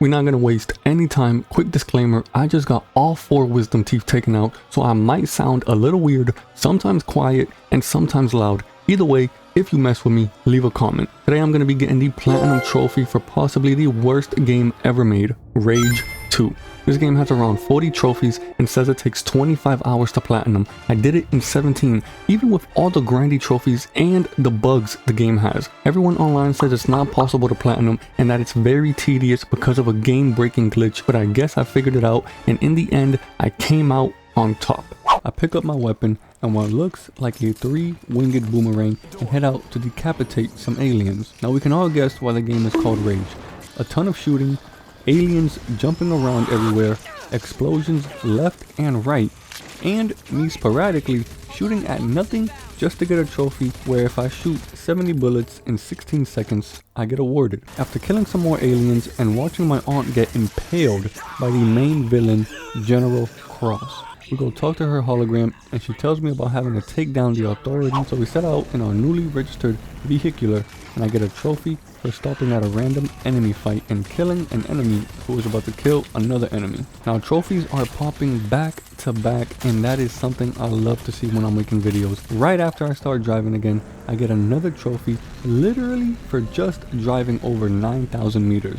We're not gonna waste any time. Quick disclaimer, I just got all 4 wisdom teeth taken out, so I might sound a little weird, sometimes quiet, and sometimes loud. Either way, if you mess with me, leave a comment. Today I'm gonna be getting the platinum trophy for possibly the worst game ever made, Rage 2. This game has around 40 trophies and says it takes 25 hours to platinum. I did it in 17, even with all the grindy trophies and the bugs the game has. Everyone online says it's not possible to platinum and that it's very tedious because of a game-breaking glitch, but I guess I figured it out, and in the end, I came out on top. I pick up my weapon and what looks like a 3-winged boomerang and head out to decapitate some aliens. Now we can all guess why the game is called Rage. A ton of shooting, aliens jumping around everywhere, explosions left and right, and me sporadically shooting at nothing just to get a trophy where if I shoot 70 bullets in 16 seconds, I get awarded. After killing some more aliens and watching my aunt get impaled by the main villain, General Cross, we go talk to her hologram and she tells me about having to take down the authorities. So we set out in our newly registered vehicular and I get a trophy for stopping at a random enemy fight and killing an enemy who was about to kill another enemy. Now trophies are popping back to back and that is something I love to see when I'm making videos. Right after I start driving again, I get another trophy literally for just driving over 9,000 meters.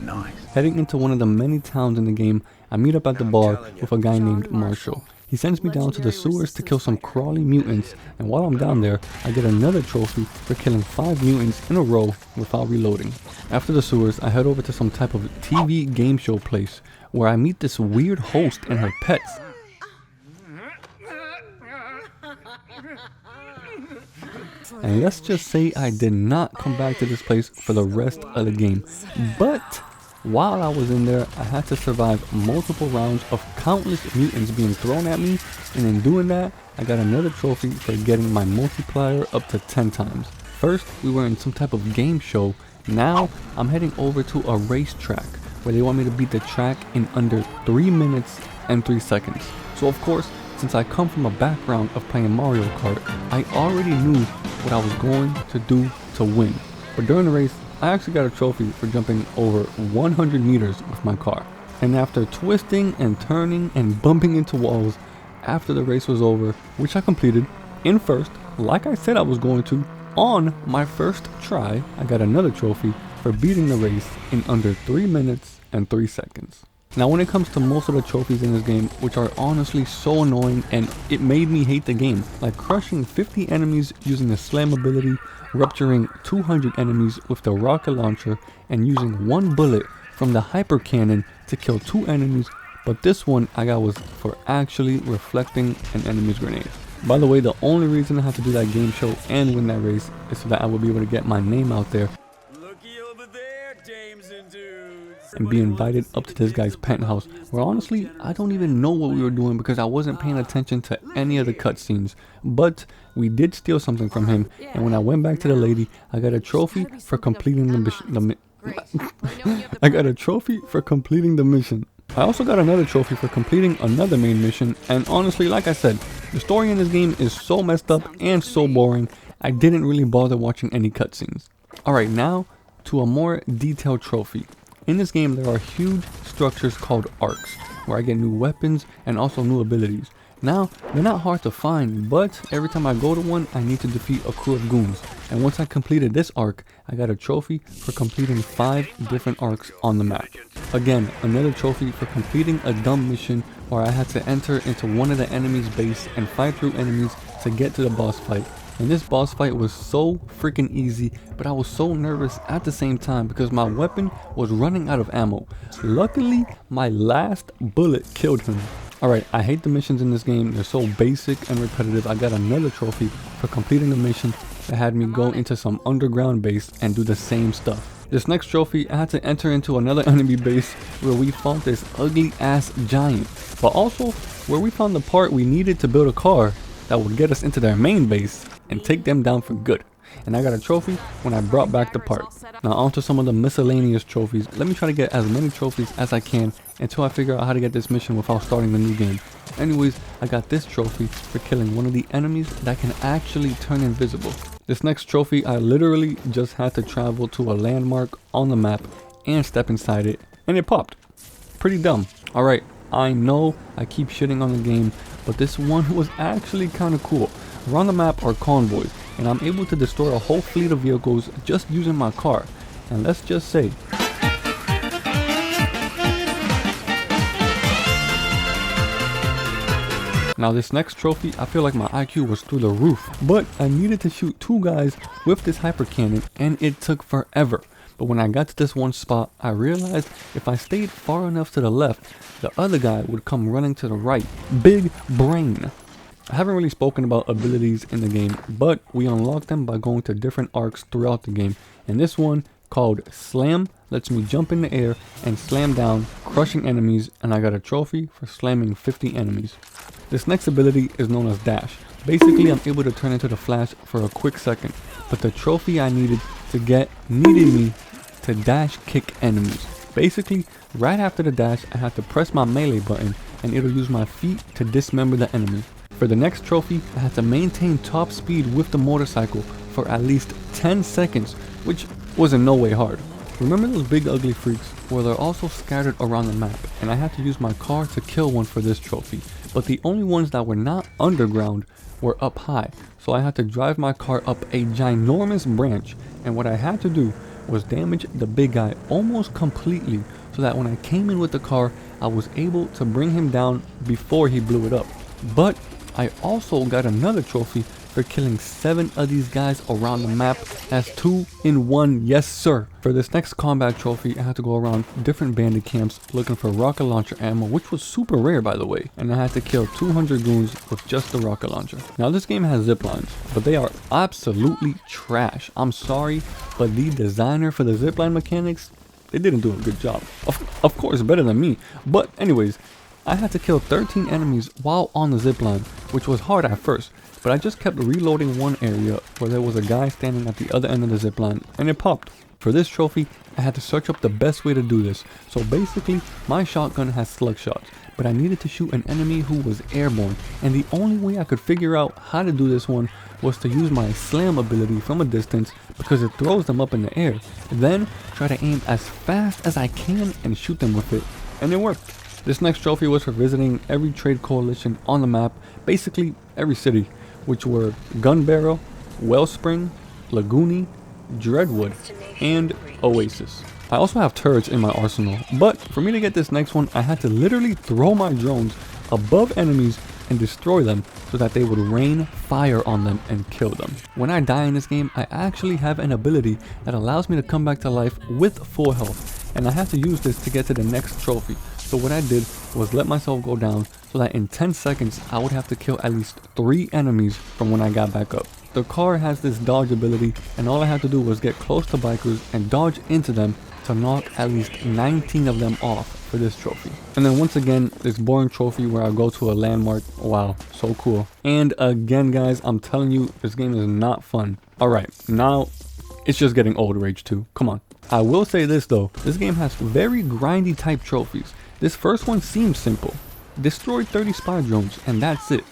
Nice. Heading into one of the many towns in the game, I meet up at the bar with a guy named Marshall. He sends me down to the sewers to kill some crawly mutants, and while I'm down there, I get another trophy for killing 5 mutants in a row without reloading. After the sewers, I head over to some type of TV game show place, where I meet this weird host and her pets. And let's just say I did not come back to this place for the rest of the game, but while I was in there, I had to survive multiple rounds of countless mutants being thrown at me, and in doing that, I got another trophy for getting my multiplier up to 10 times. First, we were in some type of game show. Now, I'm heading over to a racetrack where they want me to beat the track in under 3 minutes and 3 seconds. So of course, since I come from a background of playing Mario Kart, I already knew what I was going to do to win. But during the race, I actually got a trophy for jumping over 100 meters with my car. And after twisting and turning and bumping into walls, after the race was over, which I completed in first, like I said I was going to, on my first try, I got another trophy for beating the race in under 3 minutes and 3 seconds. Now when it comes to most of the trophies in this game, which are honestly so annoying and it made me hate the game, like crushing 50 enemies using the slam ability, rupturing 200 enemies with the rocket launcher, and using 1 bullet from the hyper cannon to kill 2 enemies, but this one I got was for actually reflecting an enemy's grenade. By the way, the only reason I had to do that game show and win that race is so that I would be able to get my name out there and be invited up to this guy's penthouse, where honestly I don't even know what we were doing because I wasn't paying attention to any of the cutscenes, but we did steal something from him, and when I went back to the lady, I got a trophy for completing the mission. I got a trophy for completing the mission. I also got another trophy for completing another main mission, and honestly, like I said, the story in this game is so messed up and so boring, I didn't really bother watching any cutscenes. Alright, now to a more detailed trophy. In this game, there are huge structures called arcs, where I get new weapons and also new abilities. Now, they're not hard to find, but every time I go to one, I need to defeat a crew of goons. And once I completed this arc, I got a trophy for completing 5 different arcs on the map. Again, another trophy for completing a dumb mission where I had to enter into one of the enemy's base and fight through enemies to get to the boss fight. And this boss fight was so freaking easy, but I was so nervous at the same time because my weapon was running out of ammo. Luckily, my last bullet killed him. Alright, I hate the missions in this game. They're so basic and repetitive. I got another trophy for completing a mission that had me go into some underground base and do the same stuff. This next trophy, I had to enter into another enemy base where we fought this ugly ass giant, but also where we found the part we needed to build a car that would get us into their main base and take them down for good. And I got a trophy when I brought back the part. Now on to some of the miscellaneous trophies. Let me try to get as many trophies as I can until I figure out how to get this mission without starting the new game. Anyways, I got this trophy for killing one of the enemies that can actually turn invisible. This next trophy, I literally just had to travel to a landmark on the map and step inside it, and it popped. Pretty dumb. Alright, I know I keep shitting on the game, but this one was actually kind of cool. Around the map are convoys, and I'm able to destroy a whole fleet of vehicles just using my car. And let's just say, now this next trophy, I feel like my IQ was through the roof, but I needed to shoot 2 guys with this hyper cannon, and it took forever. But when I got to this one spot, I realized if I stayed far enough to the left, the other guy would come running to the right. Big brain. I haven't really spoken about abilities in the game, but we unlock them by going to different arcs throughout the game. And this one, called Slam, lets me jump in the air and slam down, crushing enemies, and I got a trophy for slamming 50 enemies. This next ability is known as Dash. Basically, I'm able to turn into the Flash for a quick second, but the trophy I needed to get needed me to dash kick enemies. Basically, right after the dash, I have to press my melee button and it'll use my feet to dismember the enemy. For the next trophy, I had to maintain top speed with the motorcycle for at least 10 seconds, which was in no way hard. Remember those big ugly freaks? Well, they're also scattered around the map, and I had to use my car to kill one for this trophy. But the only ones that were not underground were up high, so I had to drive my car up a ginormous branch, and what I had to do was damage the big guy almost completely, so that when I came in with the car, I was able to bring him down before he blew it up. But I also got another trophy for killing 7 of these guys around the map. That's 2 in 1, yes sir. For this next combat trophy, I had to go around different bandit camps looking for rocket launcher ammo, which was super rare by the way, and I had to kill 200 goons with just the rocket launcher. Now this game has zip lines, but they are absolutely trash. I'm sorry, but the designer for the zipline mechanics, they didn't do a good job. Of course, better than me, but anyways, I had to kill 13 enemies while on the zipline, which was hard at first, but I just kept reloading one area where there was a guy standing at the other end of the zipline, and it popped. For this trophy, I had to search up the best way to do this. So basically, my shotgun has slug shots, but I needed to shoot an enemy who was airborne, and the only way I could figure out how to do this one was to use my slam ability from a distance, because it throws them up in the air. Then try to aim as fast as I can and shoot them with it, and it worked. This next trophy was for visiting every trade coalition on the map, basically every city, which were Gun Barrel, Wellspring, Lagooni, Dreadwood, and Oasis. I also have turrets in my arsenal, but for me to get this next one, I had to literally throw my drones above enemies and destroy them so that they would rain fire on them and kill them. When I die in this game, I actually have an ability that allows me to come back to life with full health, and I have to use this to get to the next trophy. So what I did was let myself go down so that in 10 seconds I would have to kill at least 3 enemies from when I got back up. The car has this dodge ability, and all I had to do was get close to bikers and dodge into them to knock at least 19 of them off for this trophy. And then once again, this boring trophy where I go to a landmark. Wow, so cool. And again guys, I'm telling you, this game is not fun. Alright, now it's just getting old rage 2. Come on. I will say this though, this game has very grindy type trophies. This first one seems simple. Destroy 30 spy drones and that's it.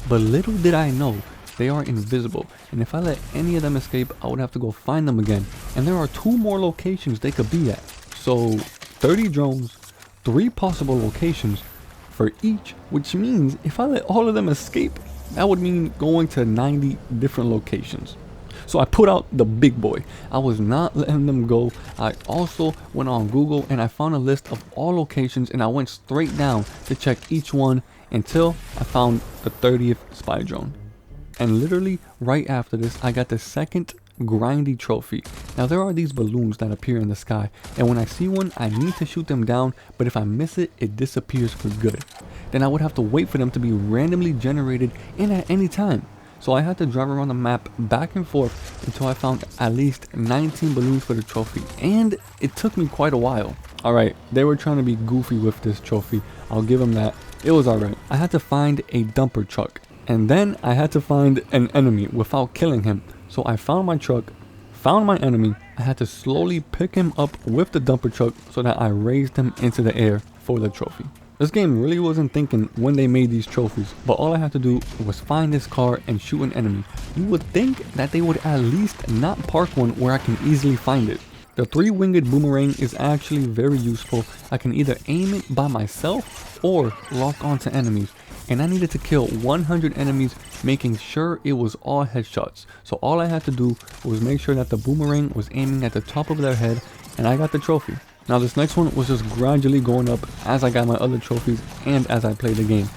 But little did I know, they are invisible, and if I let any of them escape, I would have to go find them again. And there are 2 more locations they could be at. So 30 drones, 3 possible locations for each, which means if I let all of them escape, that would mean going to 90 different locations. So I put out the big boy. I was not letting them go. I also went on Google and I found a list of all locations, and I went straight down to check each one until I found the 30th spy drone. And literally right after this, I got the second grindy trophy. Now there are these balloons that appear in the sky, and when I see one, I need to shoot them down, but if I miss it, it disappears for good. Then I would have to wait for them to be randomly generated in at any time. So I had to drive around the map back and forth until I found at least 19 balloons for the trophy, and it took me quite a while. Alright, they were trying to be goofy with this trophy, I'll give them that. It was alright. I had to find a dumper truck, and then I had to find an enemy without killing him. So I found my truck, found my enemy, I had to slowly pick him up with the dumper truck so that I raised him into the air for the trophy. This game really wasn't thinking when they made these trophies, but all I had to do was find this car and shoot an enemy. You would think that they would at least not park one where I can easily find it. The 3-winged boomerang is actually very useful. I can either aim it by myself or lock onto enemies. And I needed to kill 100 enemies, making sure it was all headshots. So all I had to do was make sure that the boomerang was aiming at the top of their head, and I got the trophy. Now this next one was just gradually going up as I got my other trophies and as I played the game.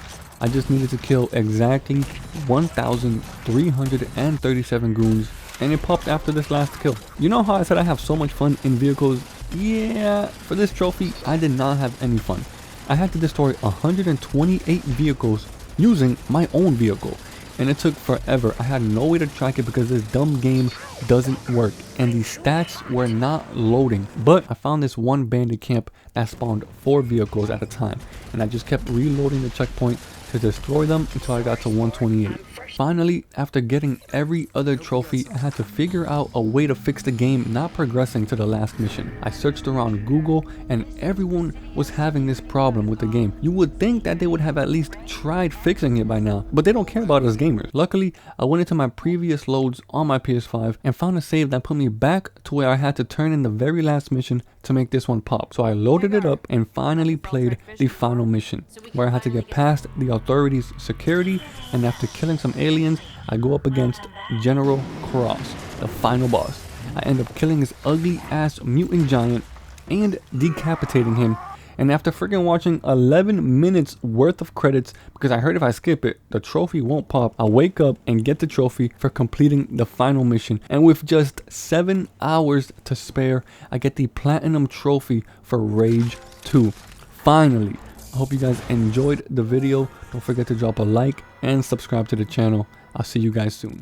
I just needed to kill exactly 1,337 goons, and it popped after this last kill. You know how I said I have so much fun in vehicles? Yeah, for this trophy, I did not have any fun. I had to destroy 128 vehicles using my own vehicle, and it took forever. I had no way to track it because this dumb game doesn't work, and the stats were not loading. But I found this one bandit camp that spawned 4 vehicles at a time, and I just kept reloading the checkpoint to destroy them until I got to 128. Finally, after getting every other trophy, I had to figure out a way to fix the game not progressing to the last mission. I searched around Google and everyone was having this problem with the game. You would think that they would have at least tried fixing it by now, but they don't care about us gamers. Luckily, I went into my previous loads on my PS5 and found a save that put me back to where I had to turn in the very last mission to make this one pop. So I loaded it up and finally played the final mission, where I had to get past the authorities' security, and after killing some aliens, I go up against General Cross, the final boss. I end up killing his ugly ass mutant giant and decapitating him. And after freaking watching 11 minutes worth of credits, because I heard if I skip it, the trophy won't pop, I wake up and get the trophy for completing the final mission. And with just 7 hours to spare, I get the platinum trophy for Rage 2. Finally. I hope you guys enjoyed the video. Don't forget to drop a like and subscribe to the channel. I'll see you guys soon.